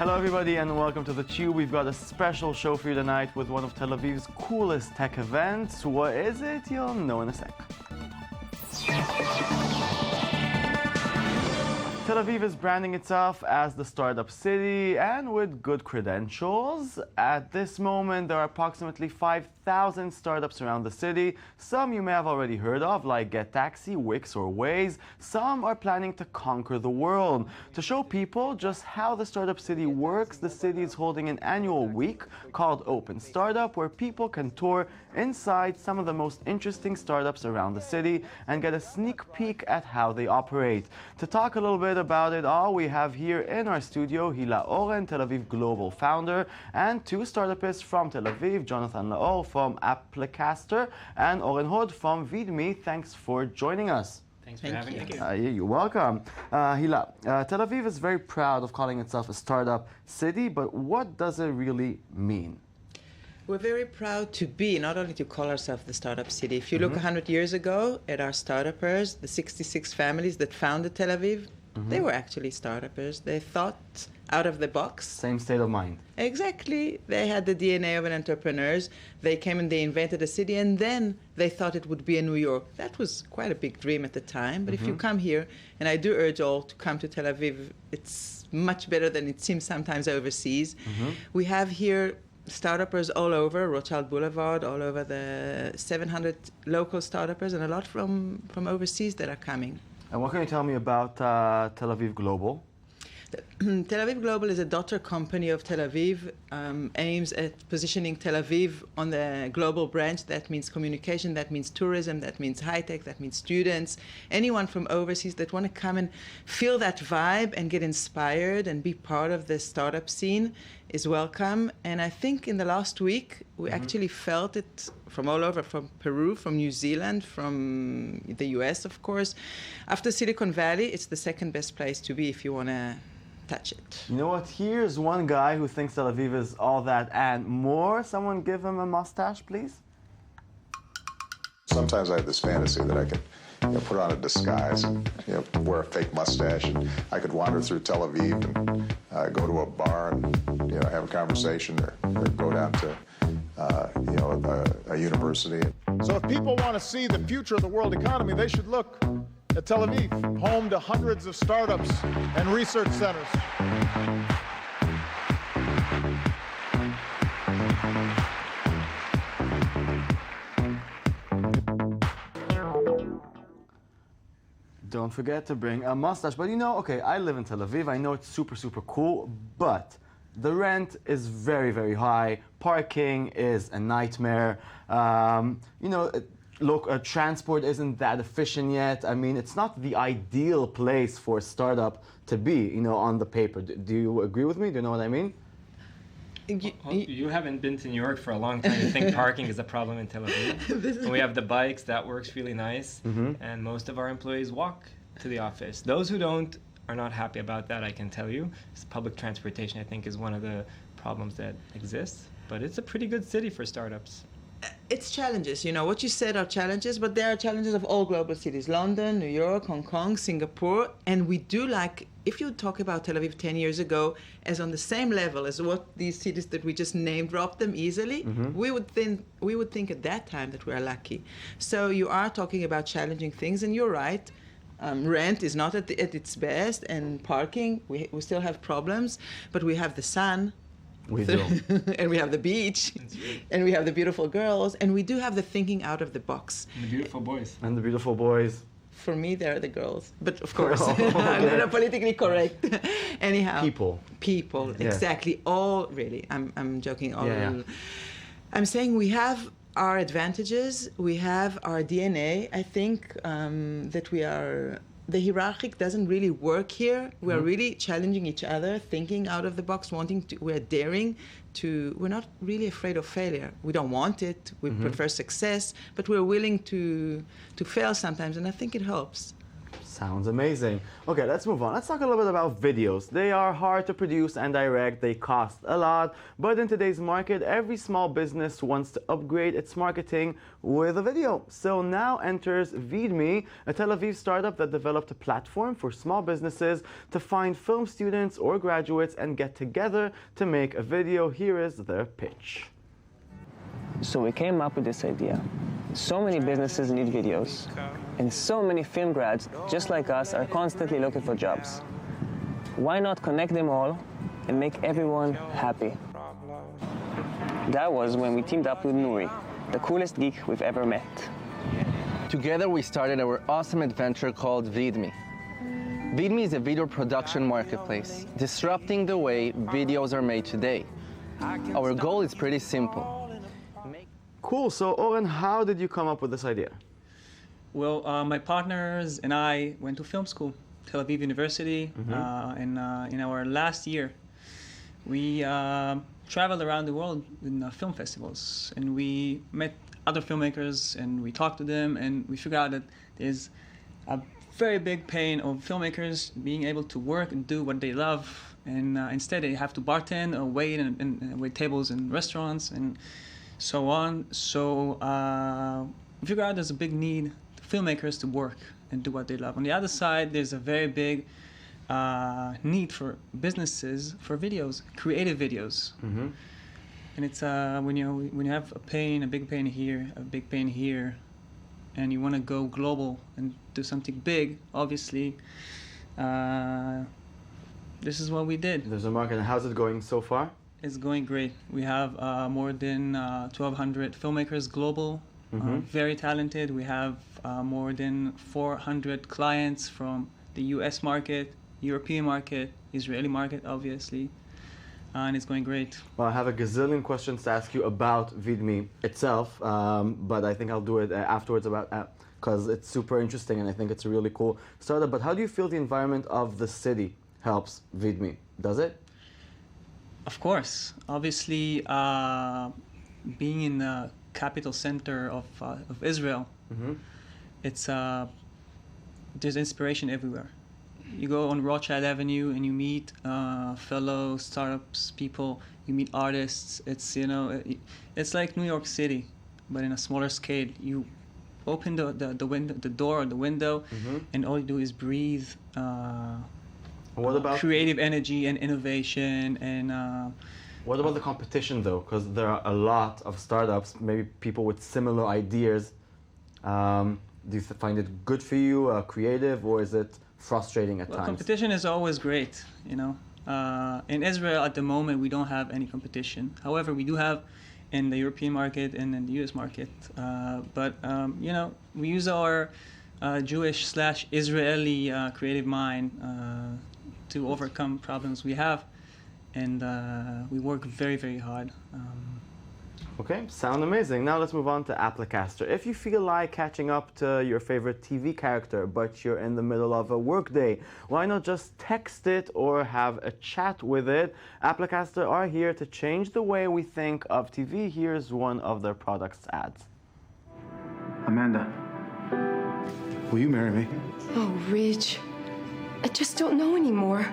Hello everybody and welcome to The Tube. We've got a special show for you tonight with one of Tel Aviv's coolest tech events. What is it? You'll know in a sec. Tel Aviv is branding itself as the startup city and with good credentials. At this moment, there are approximately 5,000 startups around the city. Some you may have already heard of, like Get Taxi, Wix, or Waze. Some are planning to conquer the world. To show people just how the startup city works, the city is holding an annual week called Open Startup, where people can tour inside some of the most interesting startups around the city and get a sneak peek at how they operate. To talk a little bit about it all, we have here in our studio Hila Oren, Tel Aviv Global founder, and two startupists from Tel Aviv, Jonathan Laor from Applicaster and Oren Hod from VideMe. Thanks for joining us. Thanks for having me. You're welcome. Hila, Tel Aviv is very proud of calling itself a startup city, but what does it really mean? We're very proud to be, not only to call ourselves the startup city. If you look 100 years ago at our startuppers, the 66 families that founded Tel Aviv, they were actually startuppers. They thought out of the box. Same state of mind. Exactly. They had the DNA of an entrepreneurs. They came and they invented a city, and then they thought it would be in New York. That was quite a big dream at the time. But if you come here, and I do urge all to come to Tel Aviv, it's much better than it seems sometimes overseas. We have here startuppers all over, Rothschild Boulevard, all over the 700 local startuppers, and a lot from overseas that are coming. And what can you tell me about Tel Aviv Global? Tel Aviv Global is a daughter company of Tel Aviv, aims at positioning Tel Aviv on the global branch. That means communication, that means tourism, that means high-tech, that means students. Anyone from overseas that want to come and feel that vibe and get inspired and be part of the startup scene is welcome. And I think in the last week, we actually felt it from all over, from Peru, from New Zealand, from the US, of course. After Silicon Valley, it's the second best place to be if you want to touch it. You know what? Here's one guy who thinks Tel Aviv is all that and more. Someone give him a mustache, please. Sometimes I have this fantasy that I could put on a disguise, wear a fake mustache, and I could wander through Tel Aviv and go to a bar and have a conversation, or go down to a university. So if people want to see the future of the world economy, they should look at Tel Aviv, home to hundreds of startups and research centers. Don't forget to bring a mustache. But okay, I live in Tel Aviv. I know it's super, super cool, but the rent is very, very high. Parking is a nightmare. Transport isn't that efficient yet. I mean, it's not the ideal place for a startup to be, on the paper. Do you agree with me? Do you know what I mean? You haven't been to New York for a long time. You think parking is a problem in Tel Aviv. And we have the bikes, that works really nice. And most of our employees walk to the office. Those who don't are not happy about that, I can tell you. Public transportation, I think, is one of the problems that exists. But it's a pretty good city for startups. It's challenges. What you said are challenges, but there are challenges of all global cities. London, New York, Hong Kong, Singapore. And we do if you talk about Tel Aviv 10 years ago as on the same level as what these cities that we just named dropped them easily, we would think at that time that we are lucky. So you are talking about challenging things, and you're right. Rent is not at its best, and parking, we still have problems, but we have the sun. We do. And we have the beach, and we have the beautiful girls, and we do have the thinking out of the box. And the beautiful boys. And the beautiful boys. For me, they're the girls, but of course, I'm not politically correct. Anyhow. People, yeah. Exactly. All, really, I'm joking. All. Yeah. I'm saying we have our advantages, we have our DNA. I think that the hierarchic doesn't really work here. We're really challenging each other, thinking out of the box, we're daring to, we're not really afraid of failure. We don't want it, we prefer success, but we're willing to fail sometimes, and I think it helps. Sounds amazing. Okay, let's move on. Let's talk a little bit about videos. They are hard to produce and direct, they cost a lot, but in today's market, every small business wants to upgrade its marketing with a video. So now enters VideMe, a Tel Aviv startup that developed a platform for small businesses to find film students or graduates and get together to make a video. Here is their pitch. So we came up with this idea. So many businesses need videos, and so many film grads, just like us, are constantly looking for jobs. Why not connect them all and make everyone happy? That was when we teamed up with Nuri, the coolest geek we've ever met. Together we started our awesome adventure called VideMe. VideMe is a video production marketplace, disrupting the way videos are made today. Our goal is pretty simple. Cool. So, Oren, how did you come up with this idea? Well, my partners and I went to film school, Tel Aviv University, and in our last year, we traveled around the world in film festivals, and we met other filmmakers, and we talked to them, and we figured out that there's a very big pain of filmmakers being able to work and do what they love, and instead they have to bartend or wait and wait tables in restaurants and so on. So we figured out there's a big need for filmmakers to work and do what they love. On the other side, there's a very big need for businesses for videos, creative videos. And it's when you have a big pain here, a big pain here, and you want to go global and do something big, obviously, this is what we did. There's a market. And how's it going so far? It's going great. We have more than 1,200 filmmakers global, very talented. We have more than 400 clients from the US market, European market, Israeli market, obviously, and it's going great. Well, I have a gazillion questions to ask you about VideMe itself, but I think I'll do it afterwards because it's super interesting and I think it's a really cool startup. But how do you feel the environment of the city helps VideMe? Does it? Of course. Obviously, being in the capital center of Israel, it's there's inspiration everywhere. You go on Rothschild Avenue and you meet fellow startups people. You meet artists. It's it's like New York City, but in a smaller scale. You open the door or the window, and all you do is breathe. What about creative energy and innovation and what about the competition though? Because there are a lot of startups, maybe people with similar ideas. Do you find it good for you, creative, or is it frustrating at times? Competition is always great, In Israel at the moment we don't have any competition. However, we do have in the European market and in the US market. But we use our Jewish/Israeli creative mind to overcome problems we have, and we work very, very hard. Okay, sound amazing. Now let's move on to Applicaster. If you feel like catching up to your favorite TV character, but you're in the middle of a workday, why not just text it or have a chat with it? Applicaster are here to change the way we think of TV. Here's one of their products ads. Amanda, will you marry me? Oh, Ridge. I just don't know anymore.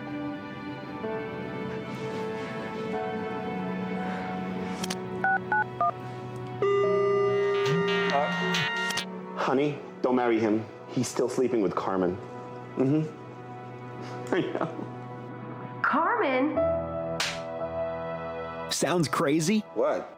Honey, don't marry him. He's still sleeping with Carmen. I know. Carmen? Sounds crazy? What?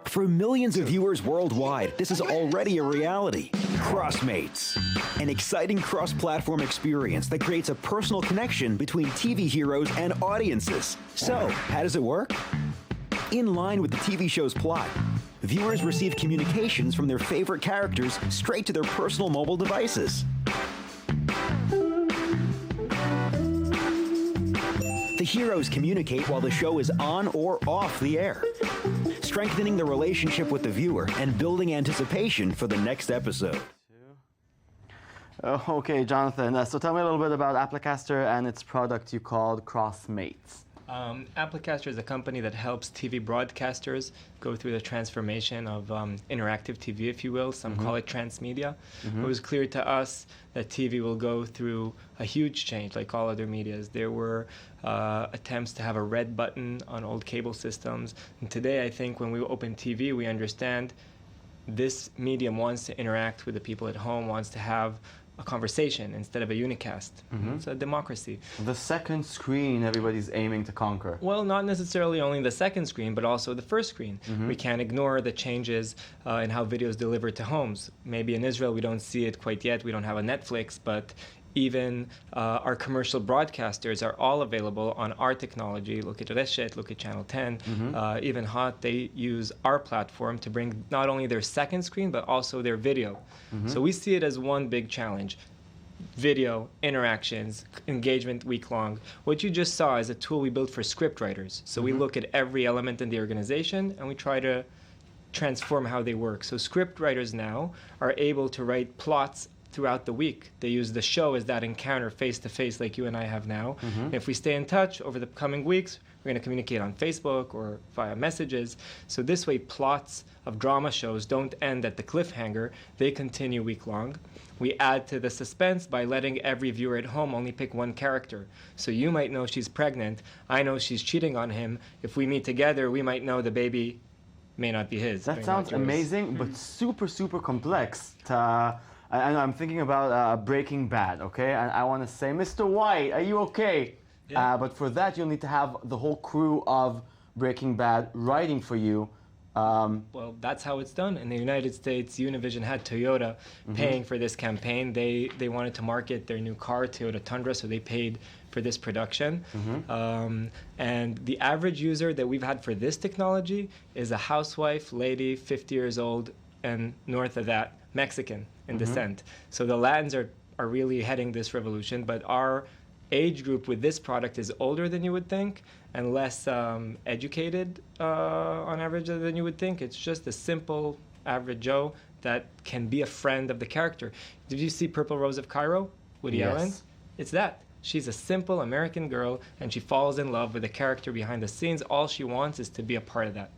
For millions of viewers worldwide, this is already a reality. CrossMates, an exciting cross-platform experience that creates a personal connection between TV heroes and audiences. So, how does it work? In line with the TV show's plot, viewers receive communications from their favorite characters straight to their personal mobile devices. The heroes communicate while the show is on or off the air, strengthening the relationship with the viewer and building anticipation for the next episode. Okay, Jonathan, so tell me a little bit about Applicaster and its product you called CrossMates. Applicaster is a company that helps TV broadcasters go through the transformation of interactive TV, if you will. Some call it transmedia. It was clear to us that TV will go through a huge change, like all other medias. There were attempts to have a red button on old cable systems. And today, I think when we open TV, we understand this medium wants to interact with the people at home, wants to have a conversation instead of a unicast. It's a democracy. The second screen everybody's aiming to conquer. Well, not necessarily only the second screen, but also the first screen. We can't ignore the changes in how video is delivered to homes. Maybe in Israel we don't see it quite yet. We don't have a Netflix, but even our commercial broadcasters are all available on our technology. Look at Reshet, look at Channel 10, even Hot. They use our platform to bring not only their second screen, but also their video. So we see it as one big challenge. Video, interactions, engagement week-long. What you just saw is a tool we built for script writers. So we look at every element in the organization and we try to transform how they work. So script writers now are able to write plots throughout the week. They use the show as that encounter face-to-face like you and I have now. If we stay in touch over the coming weeks, we're going to communicate on Facebook or via messages. So this way, plots of drama shows don't end at the cliffhanger. They continue week-long. We add to the suspense by letting every viewer at home only pick one character. So you might know she's pregnant. I know she's cheating on him. If we meet together, we might know the baby may not be his. That sounds amazing, but super, super complex. And I'm thinking about Breaking Bad, okay? And I want to say, Mr. White, are you okay? Yeah. But for that, you'll need to have the whole crew of Breaking Bad writing for you. Well, that's how it's done. In the United States, Univision had Toyota paying for this campaign. They wanted to market their new car, Toyota Tundra, so they paid for this production. And the average user that we've had for this technology is a housewife, lady, 50 years old, and north of that, Mexican in descent. So the Latins are really heading this revolution, but our age group with this product is older than you would think and less educated on average than you would think. It's just a simple average Joe that can be a friend of the character. Did you see Purple Rose of Cairo, Woody Allen? It's that. She's a simple American girl and she falls in love with the character behind the scenes. All she wants is to be a part of that.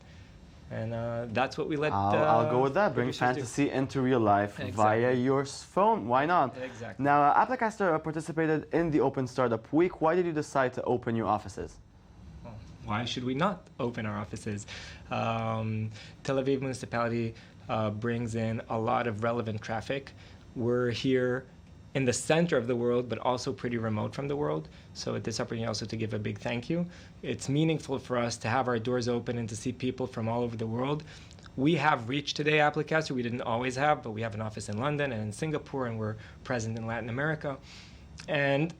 And that's what we let. I'll go with that. Bring fantasy into real life via your phone. Why not? Exactly. Now, Applicaster participated in the Open Startup Week. Why did you decide to open your offices? Well, why should we not open our offices? Tel Aviv municipality brings in a lot of relevant traffic. We're here in the center of the world, but also pretty remote from the world. So at this opportunity also to give a big thank you. It's meaningful for us to have our doors open and to see people from all over the world. We have reach today, Applicaster. We didn't always have, but we have an office in London and in Singapore, and we're present in Latin America. And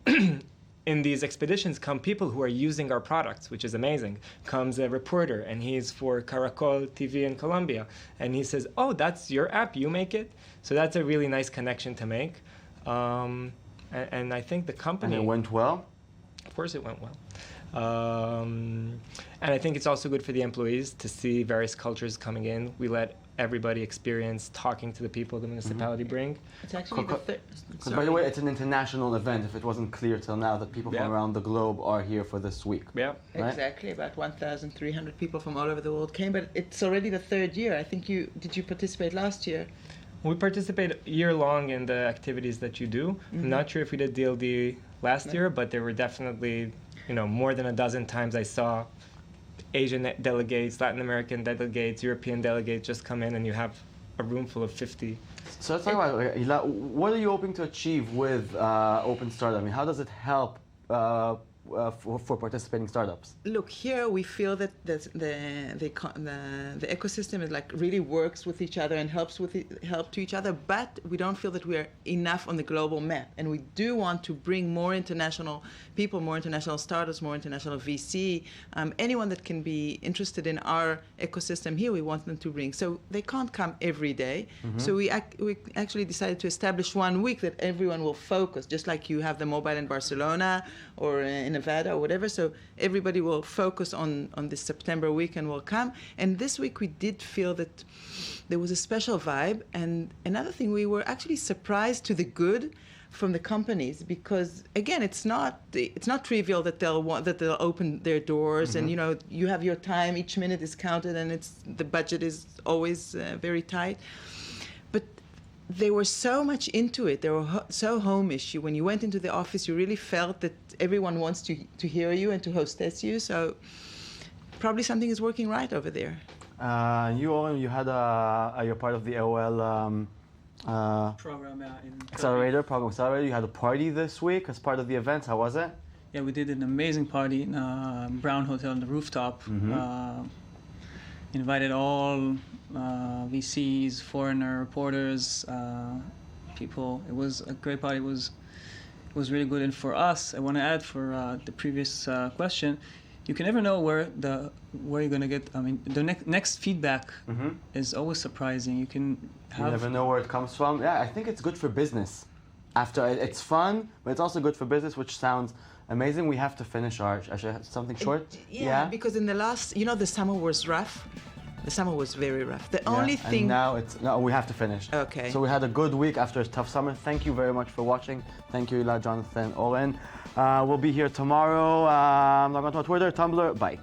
in these expeditions come people who are using our products, which is amazing. Comes a reporter, and he's for Caracol TV in Colombia. And he says, oh, that's your app, you make it? So that's a really nice connection to make. And I think the company... And it went well? Of course it went well. And I think it's also good for the employees to see various cultures coming in. We let everybody experience talking to the people the municipality bring. It's actually by the way, it's an international event, if it wasn't clear till now, that people from around the globe are here for this week. Yeah. Right? Exactly. About 1,300 people from all over the world came, but it's already the third year. I think did you participate last year? We participate year-long in the activities that you do. I'm not sure if we did DLD last year, but there were definitely, more than a dozen times I saw Asian delegates, Latin American delegates, European delegates just come in, and you have a room full of 50. So let's talk about, Hila, what are you hoping to achieve with Open Startup? I mean, how does it help for participating startups? Look, here we feel that the ecosystem is really works with each other and help to each other, but we don't feel that we are enough on the global map. And we do want to bring more international people, more international startups, more international VC, anyone that can be interested in our ecosystem here, we want them to bring. So they can't come every day. So we actually decided to establish 1 week that everyone will focus, just like you have the mobile in Barcelona or in Nevada or whatever. So everybody will focus on this September week and will come. And this week we did feel that there was a special vibe. And another thing, we were actually surprised to the good from the companies, because again, it's not trivial that they'll open their doors, and you have your time, each minute is counted, and the budget is always very tight. But they were so much into it. They were so homeish. When you went into the office, you really felt that everyone wants to hear you and to hostess you. So probably something is working right over there. You had you're part of the AOL program in program accelerator. You had a party this week as part of the event. How was it? Yeah, we did an amazing party in Brown Hotel on the rooftop. Invited all VCs, foreigner reporters, people. It was a great party. It was really good. And for us, I want to add for the previous question, you can never know where you're going to get. I mean, the next feedback is always surprising. You never know where it comes from. Yeah, I think it's good for business. It's fun, but it's also good for business, which sounds amazing. We have to finish something short. Yeah, because in the last, the summer was rough. The summer was very rough. The only thing. And now we have to finish. Okay. So we had a good week after a tough summer. Thank you very much for watching. Thank you, Ila, Jonathan, Owen. We'll be here tomorrow. Log on to our Twitter, Tumblr. Bye.